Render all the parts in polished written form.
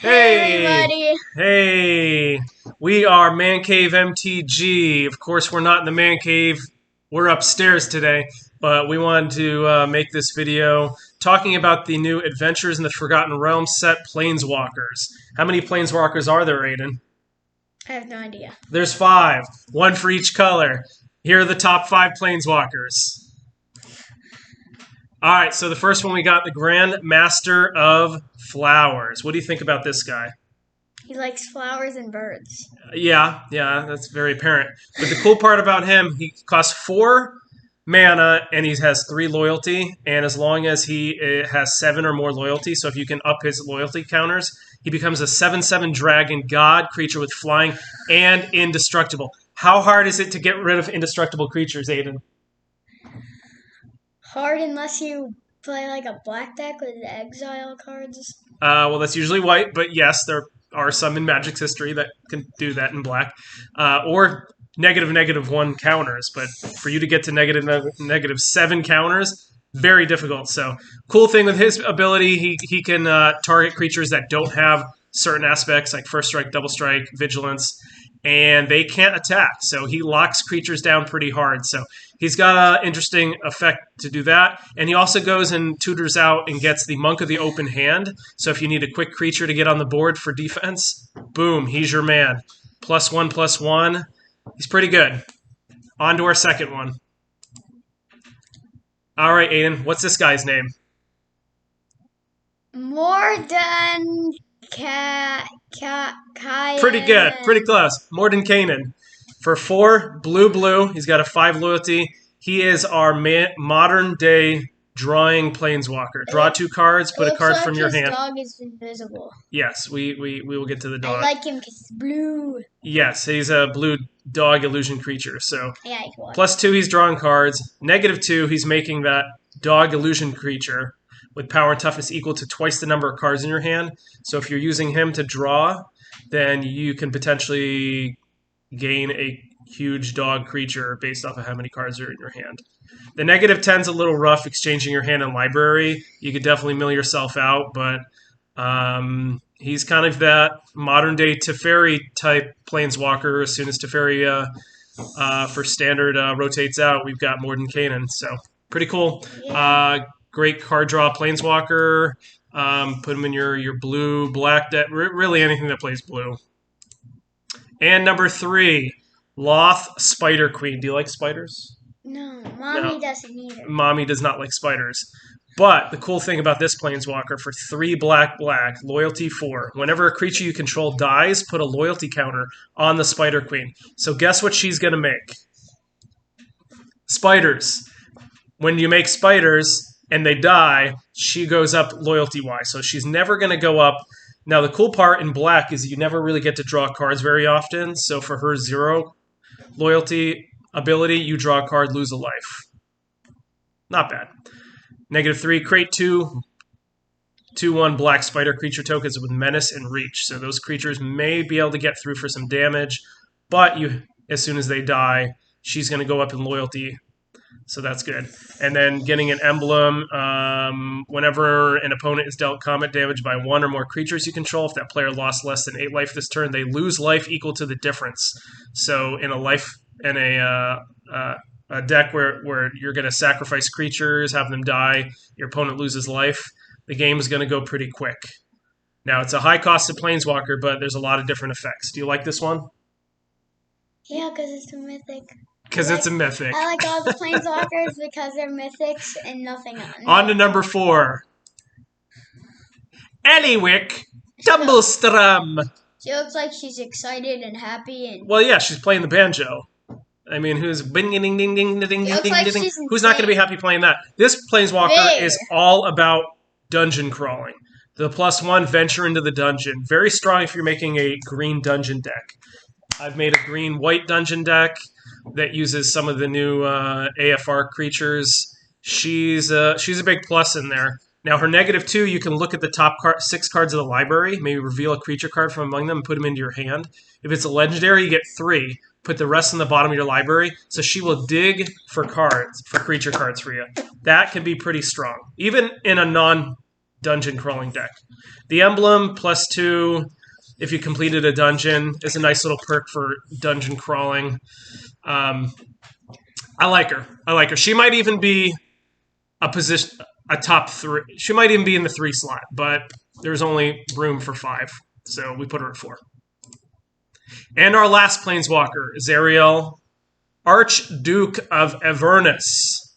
Hey, everybody. Hey, we are Mancave MTG. Of course, we're not in the man cave. We're upstairs today, but we wanted to make this video talking about the new Adventures in the Forgotten Realms set, Planeswalkers. How many Planeswalkers are there, Aidan? I have no idea. There's 5, one for each color. Here are the top 5 Planeswalkers. All right, so the first one we got the Grand Master of Flowers. What do you think about this guy? He likes flowers and birds. Yeah, that's very apparent. But the cool part about him, he costs 4 mana and he has 3 loyalty. And as long as he has 7 or more loyalty, so if you can up his loyalty counters, he becomes a 7/7 dragon god creature with flying and indestructible. How hard is it to get rid of indestructible creatures, Aidan? Hard unless you play like a black deck with exile cards. Well, that's usually white, but yes, there are some in Magic's history that can do that in black. Or -1 counters, but for you to get to -7 counters, very difficult. So, cool thing with his ability, he can target creatures that don't have certain aspects like First Strike, Double Strike, Vigilance, and they can't attack. So he locks creatures down pretty hard. So he's got an interesting effect to do that. And he also goes and tutors out and gets the Monk of the Open Hand. So if you need a quick creature to get on the board for defense, boom, he's your man. +1/+1. He's pretty good. On to our second one. All right, Aidan, what's this guy's name? Morden Pretty good. Pretty close. Morden Kanan. For 4, blue. He's got a 5 loyalty. He is our modern-day drawing planeswalker. Draw 2 cards, put a card from your hand. His dog is invisible. Yes, we will get to the dog. I like him because he's blue. Yes, he's a blue dog illusion creature. So Yeah, he's white. +2, he's drawing cards. -2, he's making that dog illusion creature with power and toughness equal to twice the number of cards in your hand. So if you're using him to draw, then you can potentially gain a huge dog creature based off of how many cards are in your hand. The -10's a little rough, exchanging your hand and library. You could definitely mill yourself out, but he's kind of that modern-day Teferi type planeswalker. As soon as Teferi for standard rotates out, we've got Morden Kanan. So pretty cool. Yeah. Great card draw planeswalker. Put him in your blue, black deck. Really anything that plays blue. And number 3, Loth Spider Queen. Do you like spiders? No, Mommy doesn't either. Mommy does not like spiders. But the cool thing about this planeswalker, for 3 black, loyalty 4. Whenever a creature you control dies, put a loyalty counter on the Spider Queen. So guess what she's going to make? Spiders. When you make spiders and they die, she goes up loyalty-wise. So she's never going to go up. Now, the cool part in black is you never really get to draw cards very often. So for her 0 loyalty ability, you draw a card, lose a life. Not bad. -3, create 2/1 black spider creature tokens with menace and reach. So those creatures may be able to get through for some damage, but as soon as they die, she's going to go up in loyalty. So that's good. And then getting an emblem, whenever an opponent is dealt combat damage by 1 or more creatures you control, if that player lost less than 8 life this turn, they lose life equal to the difference. So in a deck where you're going to sacrifice creatures, have them die, your opponent loses life, the game is going to go pretty quick. Now, it's a high-costed planeswalker, but there's a lot of different effects. Do you like this one? Yeah, because it's a mythic. Because it's a mythic. I like all the planeswalkers because they're mythics and nothing else. On to number 4. Eliwick Tumblestrum. She looks like she's excited and happy and. Well, yeah, she's playing the banjo. I mean, who's ding ding ding ding ding ding ding like ding? Who's not going to be happy playing that? This planeswalker is all about dungeon crawling. The +1 venture into the dungeon. Very strong if you're making a green dungeon deck. I've made a green-white dungeon deck that uses some of the new AFR creatures. She's a big plus in there. Now, her -2, you can look at the top 6 cards of the library, maybe reveal a creature card from among them and put them into your hand. If it's a legendary, you get 3. Put the rest in the bottom of your library, so she will dig for creature cards for you. That can be pretty strong. Even in a dungeon crawling deck. The emblem +2 if you completed a dungeon is a nice little perk for dungeon crawling. I like her. I like her. She might even be a top 3. She might even be in the 3 slot, but there's only room for 5, so we put her at 4. And our last Planeswalker is Ariel Arch, Duke of Avernus.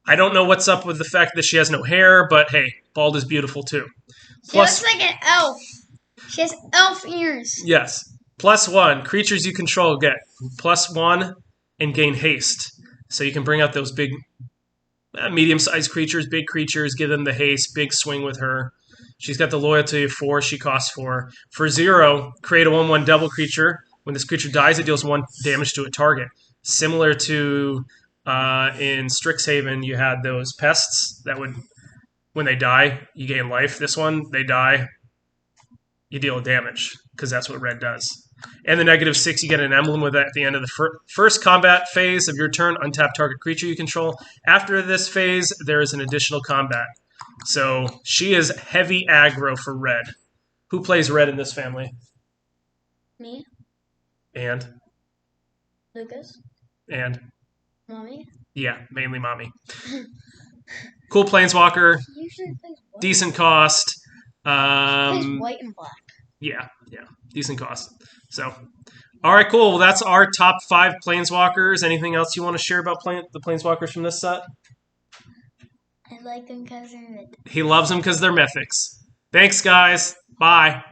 I don't know what's up with the fact that she has no hair, but hey, bald is beautiful too. She looks like an elf. She has elf ears. Yes. +1. Creatures you control get +1 and gain haste. So you can bring out those big, medium-sized creatures, big creatures, give them the haste, big swing with her. She's got the loyalty of 4. She costs 4. For 0, create a 1/1 devil creature. When this creature dies, it deals 1 damage to a target. Similar to in Strixhaven, you had those pests that would, when they die, you gain life. This one, they die, you deal damage, because that's what red does. And the -6, you get an emblem with it at the end of the first combat phase of your turn. Untap target creature you control. After this phase, there is an additional combat. So she is heavy aggro for red. Who plays red in this family? Me. And? Lucas. And? Mommy. Yeah, mainly mommy. Cool Planeswalker. He usually plays white. Decent cost. He plays white and black. Yeah, decent cost. So, all right, cool. Well, that's our top 5 Planeswalkers. Anything else you want to share about the Planeswalkers from this set? I like them because they're mythic. He loves them because they're mythics. Thanks, guys. Bye.